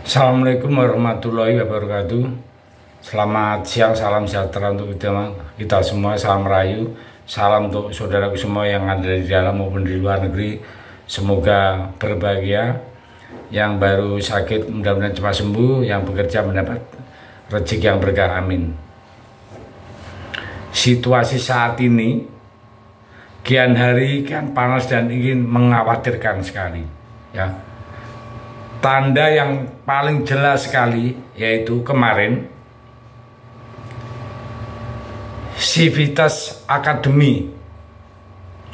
Assalamualaikum warahmatullahi wabarakatuh. Selamat siang, salam sejahtera untuk kita semua, salam rayu, salam untuk saudaraku semua yang ada di dalam maupun di luar negeri. Semoga berbahagia. Yang baru sakit mudah-mudahan cepat sembuh, yang bekerja mendapat rezeki yang berkah, amin. Situasi saat ini kian hari kian panas dan ingin mengkhawatirkan sekali, ya. Tanda yang paling jelas sekali yaitu kemarin Sivitas Akademi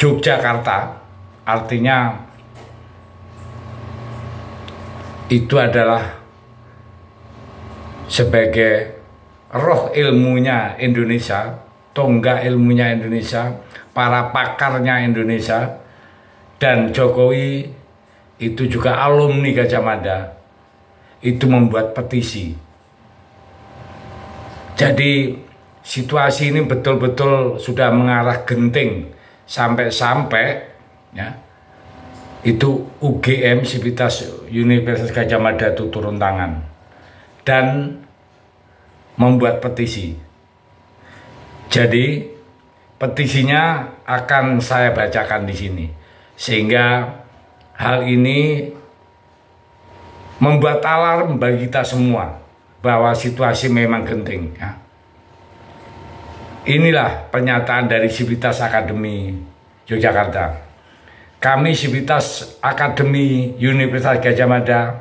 Yogyakarta, artinya itu adalah sebagai roh ilmunya Indonesia, tonggak ilmunya Indonesia, para pakarnya Indonesia, dan Jokowi itu juga alumni Gajah Mada, itu membuat petisi. Jadi situasi ini betul-betul sudah mengarah genting, sampai-sampai ya, itu UGM Sivitas Universitas Gajah Mada itu turun tangan dan membuat petisi. Jadi petisinya akan saya bacakan di sini, sehingga hal ini membuat alarm bagi kita semua bahwa situasi memang genting, ya. Inilah pernyataan dari Sivitas Akademi Yogyakarta. Kami Sivitas Akademi Universitas Gajah Mada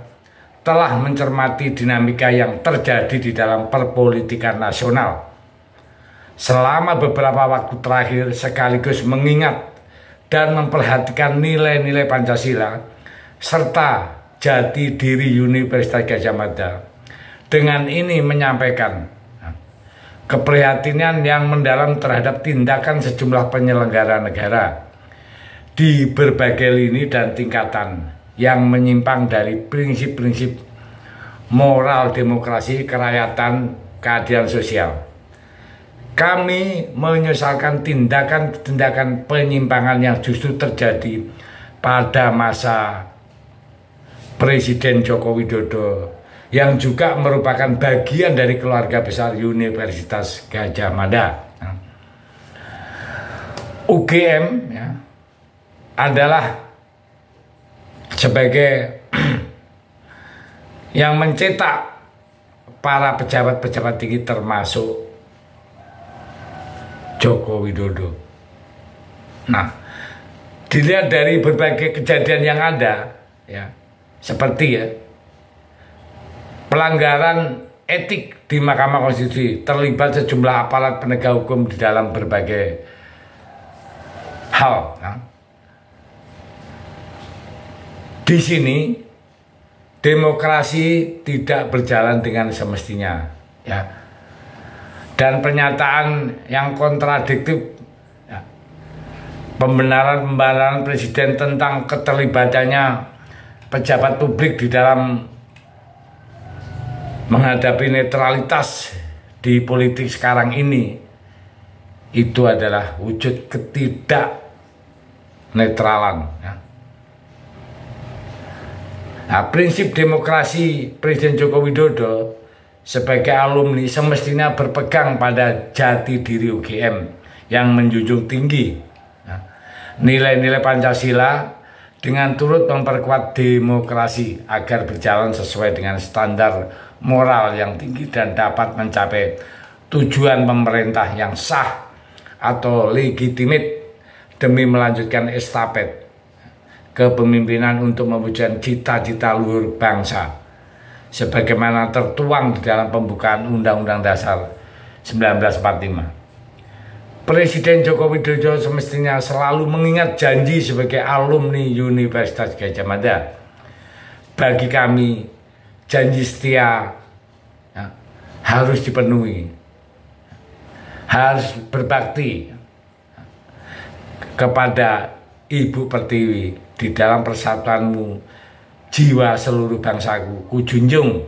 telah mencermati dinamika yang terjadi di dalam perpolitikan nasional selama beberapa waktu terakhir, sekaligus mengingat dan memperhatikan nilai-nilai Pancasila serta jati diri Universitas Gajah Mada. Dengan ini menyampaikan keprihatinan yang mendalam terhadap tindakan sejumlah penyelenggara negara di berbagai lini dan tingkatan yang menyimpang dari prinsip-prinsip moral demokrasi, kerakyatan, keadilan sosial. Kami menyesalkan tindakan-tindakan penyimpangan yang justru terjadi pada masa Presiden Joko Widodo, yang juga merupakan bagian dari keluarga besar Universitas Gajah Mada. UGM ya, adalah sebagai yang mencetak para pejabat-pejabat tinggi termasuk Joko Widodo. Nah, dilihat dari berbagai kejadian yang ada, ya, seperti ya pelanggaran etik di Mahkamah Konstitusi, terlibat sejumlah aparat penegak hukum di dalam berbagai hal. Ya. Di sini demokrasi tidak berjalan dengan semestinya, ya. Dan pernyataan yang kontradiktif, ya, pembenaran Presiden tentang keterlibatannya pejabat publik di dalam menghadapi netralitas di politik sekarang ini, itu adalah wujud ketidaknetralan, ya. Nah, prinsip demokrasi Presiden Joko Widodo sebagai alumni semestinya berpegang pada jati diri UGM yang menjunjung tinggi nilai-nilai Pancasila dengan turut memperkuat demokrasi agar berjalan sesuai dengan standar moral yang tinggi dan dapat mencapai tujuan pemerintah yang sah atau legitimit demi melanjutkan estafet kepemimpinan untuk mewujudkan cita-cita luhur bangsa sebagaimana tertuang di dalam pembukaan Undang-Undang Dasar 1945. Presiden Joko Widodo semestinya selalu mengingat janji sebagai alumni Universitas Gajah Mada. Bagi kami, janji setia, ya, harus dipenuhi, harus berbakti kepada Ibu Pertiwi di dalam persatuanmu jiwa seluruh bangsaku, ku junjung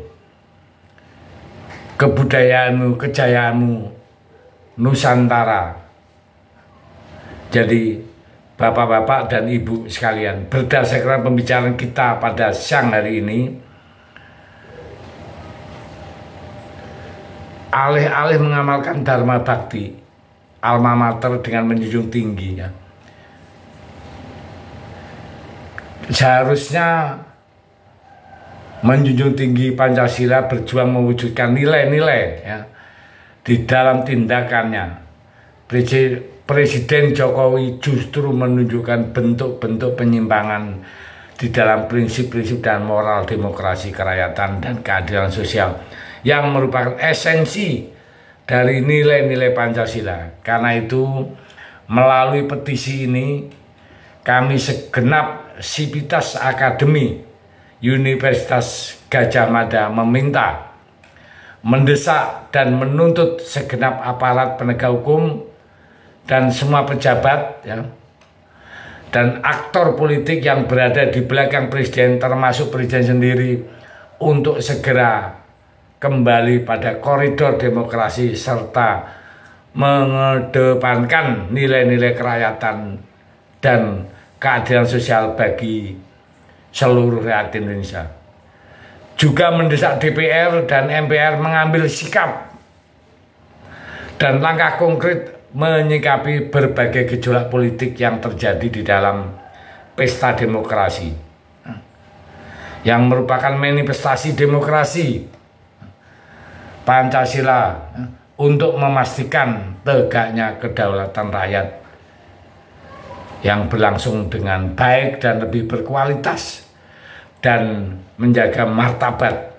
kebudayaanmu, kejayaanmu Nusantara. Jadi bapak-bapak dan ibu sekalian, berdasarkan pembicaraan kita pada siang hari ini, alih-alih mengamalkan dharma bakti alma mater dengan menjunjung tinggi, ya, seharusnya menjunjung tinggi Pancasila, berjuang mewujudkan nilai-nilai, ya, di dalam tindakannya. Presiden Jokowi justru menunjukkan bentuk-bentuk penyimpangan di dalam prinsip-prinsip dan moral demokrasi, kerakyatan, dan keadilan sosial yang merupakan esensi dari nilai-nilai Pancasila. Karena itu, melalui petisi ini, kami segenap Sivitas Akademi Universitas Gadjah Mada meminta, mendesak, dan menuntut segenap aparat penegak hukum dan semua pejabat, ya, dan aktor politik yang berada di belakang presiden, termasuk presiden sendiri, untuk segera kembali pada koridor demokrasi serta mengedepankan nilai-nilai kerakyatan dan keadilan sosial bagi seluruh rakyat Indonesia. Juga mendesak DPR dan MPR mengambil sikap dan langkah konkret menyikapi berbagai gejolak politik yang terjadi di dalam pesta demokrasi, yang merupakan manifestasi demokrasi Pancasila untuk memastikan tegaknya kedaulatan rakyat yang berlangsung dengan baik dan lebih berkualitas, dan menjaga martabat.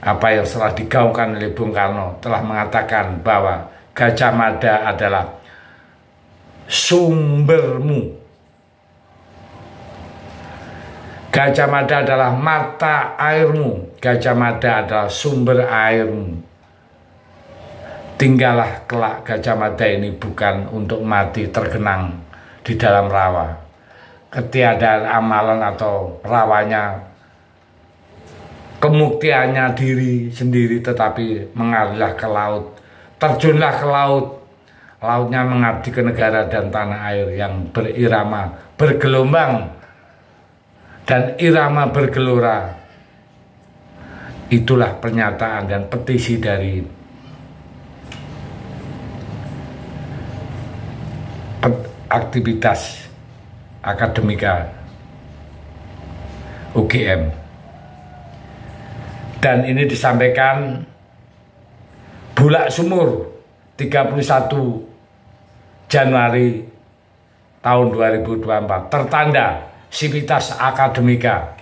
Apa yang telah digaungkan oleh Bung Karno telah mengatakan bahwa Gadjah Mada adalah sumbermu. Gadjah Mada adalah mata airmu. Gadjah Mada adalah sumber airmu. Tinggallah kelak Gadjah Mada ini bukan untuk mati tergenang di dalam rawa. Ketiadaan amalan atau rawanya, kemuktiannya diri sendiri, tetapi mengalirlah ke laut. Terjunlah ke laut, lautnya mengabdi ke negara dan tanah air yang berirama, bergelombang, dan irama bergelora. Itulah pernyataan dan petisi dari aktivitas akademika UGM. Dan ini disampaikan Bulak Sumur 31 Januari tahun 2024, tertanda Sivitas Akademika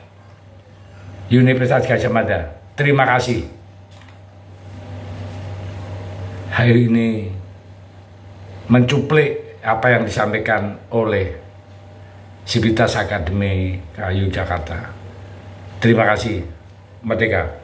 Universitas Gadjah Mada. Terima kasih. Hari ini mencuplik apa yang disampaikan oleh Sivitas Akademi KAIU Jakarta. Terima kasih. Merdeka.